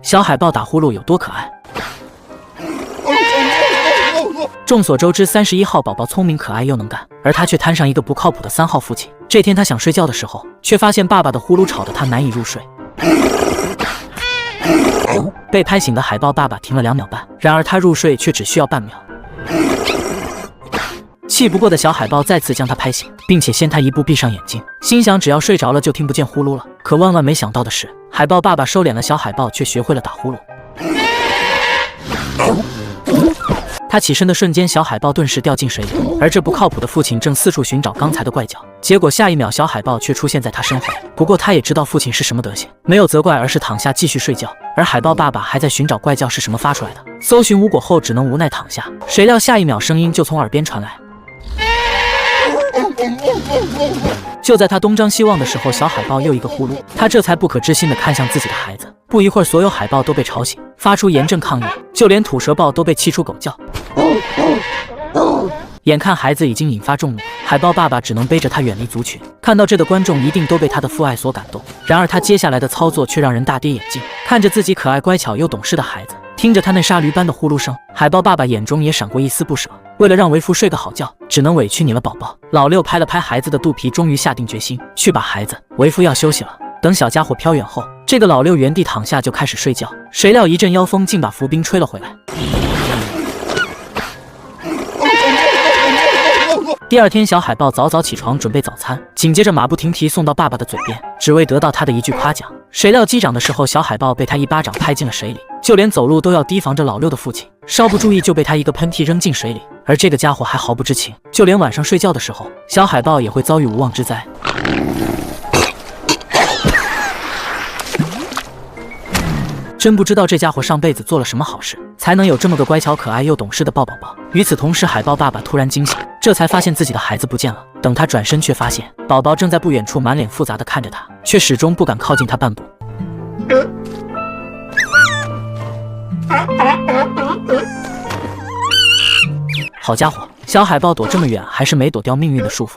小海豹打呼噜有多可爱。众所周知，31号宝宝聪明可爱又能干，而他却摊上一个不靠谱的3号父亲。这天他想睡觉的时候，却发现爸爸的呼噜吵得他难以入睡。被拍醒的海豹爸爸停了2秒半，然而他入睡却只需要半秒。气不过的小海豹再次将他拍醒，并且先他一步闭上眼睛，心想只要睡着了就听不见呼噜了。可万万没想到的是，海豹爸爸收敛了小海豹，却学会了打呼噜。他起身的瞬间，小海豹顿时掉进水里，而这不靠谱的父亲正四处寻找刚才的怪脚。结果下一秒，小海豹却出现在他身后。不过他也知道父亲是什么德行，没有责怪，而是躺下继续睡觉。而海豹爸爸还在寻找怪叫是什么发出来的，搜寻无果后，只能无奈躺下。谁料下一秒，声音就从耳边传来。就在他东张西望的时候，小海豹又一个呼噜，他这才不可置信地看向自己的孩子。不一会儿，所有海豹都被吵醒，发出严正抗议，就连吐舌豹都被气出狗叫。眼看孩子已经引发众怒，海豹爸爸只能背着他远离族群。看到这的观众一定都被他的父爱所感动，然而他接下来的操作却让人大跌眼镜。看着自己可爱乖巧又懂事的孩子，听着他那鲨驴般的呼噜声，海豹爸爸眼中也闪过一丝不舍。为了让为父睡个好觉，只能委屈你了，宝宝。老六拍了拍孩子的肚皮，终于下定决心去把孩子，为父要休息了。等小家伙飘远后，这个老六原地躺下就开始睡觉。谁料一阵妖风竟把伏兵吹了回来。第二天，小海豹早早起床准备早餐，紧接着马不停蹄送到爸爸的嘴边，只为得到他的一句夸奖。谁料击掌的时候，小海豹被他一巴掌拍进了水里，就连走路都要提防着老六的父亲，稍不注意就被他一个喷嚏扔进水里。而这个家伙还毫不知情，就连晚上睡觉的时候，小海豹也会遭遇无妄之灾。真不知道这家伙上辈子做了什么好事，才能有这么个乖巧可爱又懂事的豹宝宝。与此同时，海豹爸爸突然惊醒，这才发现自己的孩子不见了。等他转身，却发现宝宝正在不远处满脸复杂的看着他，却始终不敢靠近他半步。好家伙，小海豹躲这么远，还是没躲掉命运的束缚。